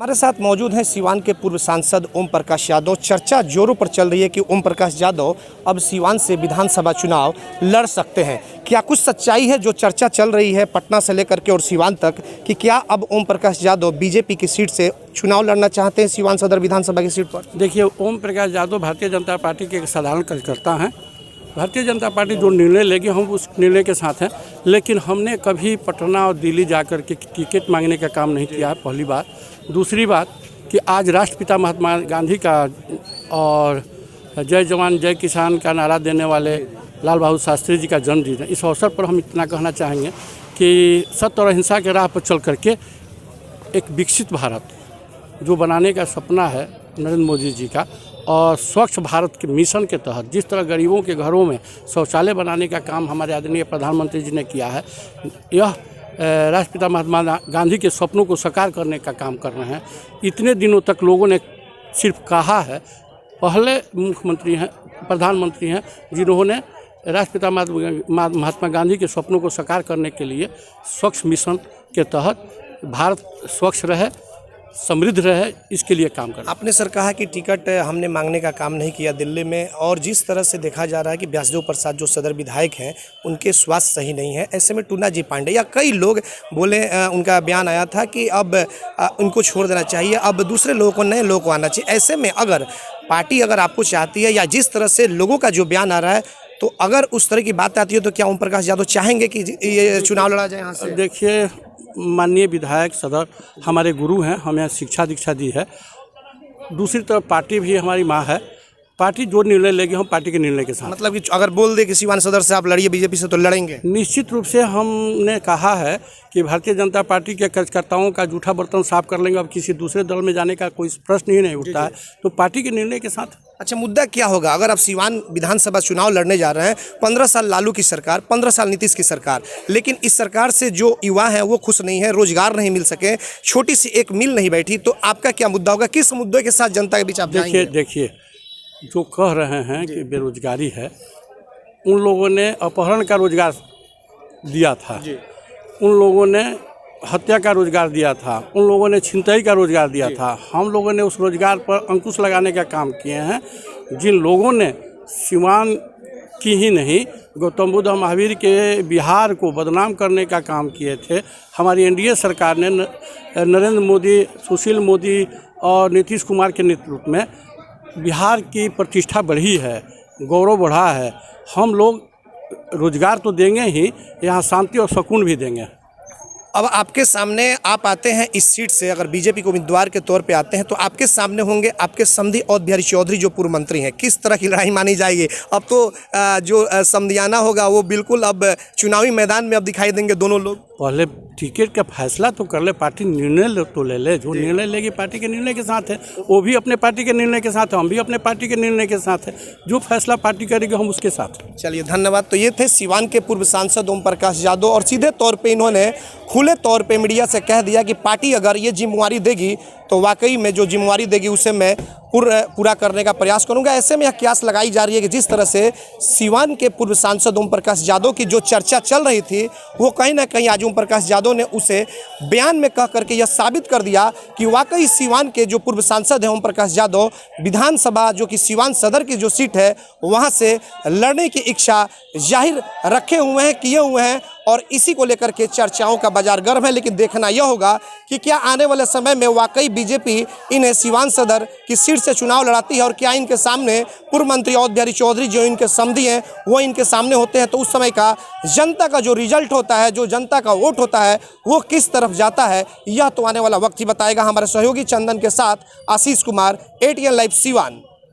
हमारे साथ मौजूद हैं सीवान के पूर्व सांसद ओम प्रकाश यादव। चर्चा जोरों पर चल रही है कि ओम प्रकाश यादव अब सीवान से विधानसभा चुनाव लड़ सकते हैं। क्या कुछ सच्चाई है जो चर्चा चल रही है पटना से लेकर के और सीवान तक कि क्या अब ओम प्रकाश यादव बीजेपी की सीट से चुनाव लड़ना चाहते हैं सीवान सदर विधानसभा की सीट पर? देखिए, ओम प्रकाश यादव भारतीय जनता पार्टी के एक साधारण कार्यकर्ता हैं। भारतीय जनता पार्टी जो निर्णय लेगी हम उस निर्णय के साथ हैं, लेकिन हमने कभी पटना और दिल्ली जाकर के टिकट मांगने का काम नहीं किया है, पहली बात। दूसरी बात कि आज राष्ट्रपिता महात्मा गांधी का और जय जवान जय किसान का नारा देने वाले लाल बहादुर शास्त्री जी का जन्मदिन है। इस अवसर पर हम इतना कहना चाहेंगे कि सत्य और अहिंसा के राह पर चल करके एक विकसित भारत जो बनाने का सपना है नरेंद्र मोदी जी का, और स्वच्छ भारत के मिशन के तहत जिस तरह गरीबों के घरों में शौचालय बनाने का काम हमारे आदरणीय प्रधानमंत्री जी ने किया है, यह राष्ट्रपिता महात्मा गांधी के सपनों को साकार करने का काम कर रहे हैं। इतने दिनों तक लोगों ने सिर्फ कहा है, पहले मुख्यमंत्री हैं, प्रधानमंत्री हैं जिन्होंने राष्ट्रपिता महात्मा गांधी के सपनों को साकार करने के लिए स्वच्छ मिशन के तहत भारत स्वच्छ रहे, समृद्ध रहे, इसके लिए काम करना। आपने सर कहा कि टिकट हमने मांगने का काम नहीं किया दिल्ली में, और जिस तरह से देखा जा रहा है कि व्यासदेव प्रसाद जो सदर विधायक हैं उनके स्वास्थ्य सही नहीं है, ऐसे में टूना जी पांडे या कई लोग बोले, उनका बयान आया था कि अब उनको छोड़ देना चाहिए, अब दूसरे लोगों को, नए लोगों को आना चाहिए। ऐसे में अगर पार्टी अगर आपको चाहती है या जिस तरह से लोगों का जो बयान आ रहा है, तो अगर उस तरह की बात आती है तो क्या ओम प्रकाश यादव चाहेंगे कि ये चुनाव लड़ा जाए यहाँ से? देखिए, माननीय विधायक सदर हमारे गुरु हैं, हमें शिक्षा दीक्षा दी है। दूसरी तरफ पार्टी भी हमारी माँ है। पार्टी जो निर्णय लेगी हम पार्टी के निर्णय के साथ। मतलब कि अगर बोल दे कि सीवान सदर से आप लड़िए बीजेपी से, तो लड़ेंगे? निश्चित रूप से हमने कहा है कि भारतीय जनता पार्टी के कार्यकर्ताओं का जूठा बर्तन साफ कर लेंगे। अब किसी दूसरे दल में जाने का कोई प्रश्न ही नहीं उठता है, तो पार्टी के निर्णय के साथ। अच्छा, मुद्दा क्या होगा अगर आप सीवान विधानसभा चुनाव लड़ने जा रहे हैं? 15 साल लालू की सरकार, 15 साल नीतीश की सरकार, लेकिन इस सरकार से जो युवा हैं वो खुश नहीं है, रोजगार नहीं मिल सके, छोटी सी एक मिल नहीं बैठी, तो आपका क्या मुद्दा होगा? किस मुद्दे के साथ जनता के बीच आप जाएंगे? देखिए, जो कह रहे हैं कि बेरोजगारी है, उन लोगों ने अपहरण का रोजगार दिया था, उन लोगों ने हत्या का रोजगार दिया था, उन लोगों ने छिनतई का रोजगार दिया था। हम लोगों ने उस रोजगार पर अंकुश लगाने का काम किए हैं। जिन लोगों ने सीवान की ही नहीं, गौतम बुद्ध महावीर के बिहार को बदनाम करने का काम किए थे, हमारी एनडीए सरकार ने नरेंद्र मोदी, सुशील मोदी और नीतीश कुमार के नेतृत्व में बिहार की प्रतिष्ठा बढ़ी है, गौरव बढ़ा है। हम लोग रोजगार तो देंगे ही, यहाँ शांति और सुकून भी देंगे। अब आपके सामने आप आते हैं इस सीट से, अगर बीजेपी को उम्मीदवार के तौर पे आते हैं तो आपके सामने होंगे आपके समधी अवध बिहारी चौधरी जो पूर्व मंत्री हैं। किस तरह की लड़ाई मानी जाएगी? अब तो जो समधियाना होगा वो बिल्कुल अब चुनावी मैदान में अब दिखाई देंगे दोनों लोग। पहले टिकट का फैसला तो कर ले, पार्टी निर्णय तो ले ले, जो निर्णय लेगी पार्टी के निर्णय के साथ है, वो भी अपने पार्टी के निर्णय के साथ है, हम भी अपने पार्टी के निर्णय के साथ है। जो फैसला पार्टी करेगी हम उसके साथ। चलिए, धन्यवाद। तो ये थे सीवान के पूर्व सांसद ओम प्रकाश यादव, और सीधे तौर पे इन्होंने खुले तौर पे मीडिया से कह दिया कि पार्टी अगर ये जिम्मेवारी देगी तो वाकई में जो जिम्मेवारी देगी उसे मैं पूरा करने का प्रयास करूंगा। ऐसे में यह कयास लगाई जा रही है कि जिस तरह से सीवान के पूर्व सांसद ओम प्रकाश यादव की जो चर्चा चल रही थी, वो कहीं ना कहीं आज ओम प्रकाश यादव ने उसे बयान में कह करके यह साबित कर दिया कि वाकई सीवान के जो पूर्व सांसद हैं ओम प्रकाश यादव, विधानसभा जो कि सीवान सदर की जो सीट है वहाँ से लड़ने की इच्छा जाहिर रखे हुए हैं, किए हुए हैं, और इसी को लेकर के चर्चाओं का बाजार गर्म है। लेकिन देखना यह होगा कि क्या आने वाले समय में वाकई बीजेपी इन्हें सीवान सदर की सीट से चुनाव लड़ाती है, और क्या इनके सामने पूर्व मंत्री अवध बिहारी चौधरी जो इनके समधी हैं वो इनके सामने होते हैं, तो उस समय का जनता का जो रिजल्ट होता है, जो जनता का वोट होता है, वो किस तरफ जाता है, यह तो आने वाला वक्त ही बताएगा। हमारे सहयोगी चंदन के साथ आशीष कुमार, ATN लाइव सीवान।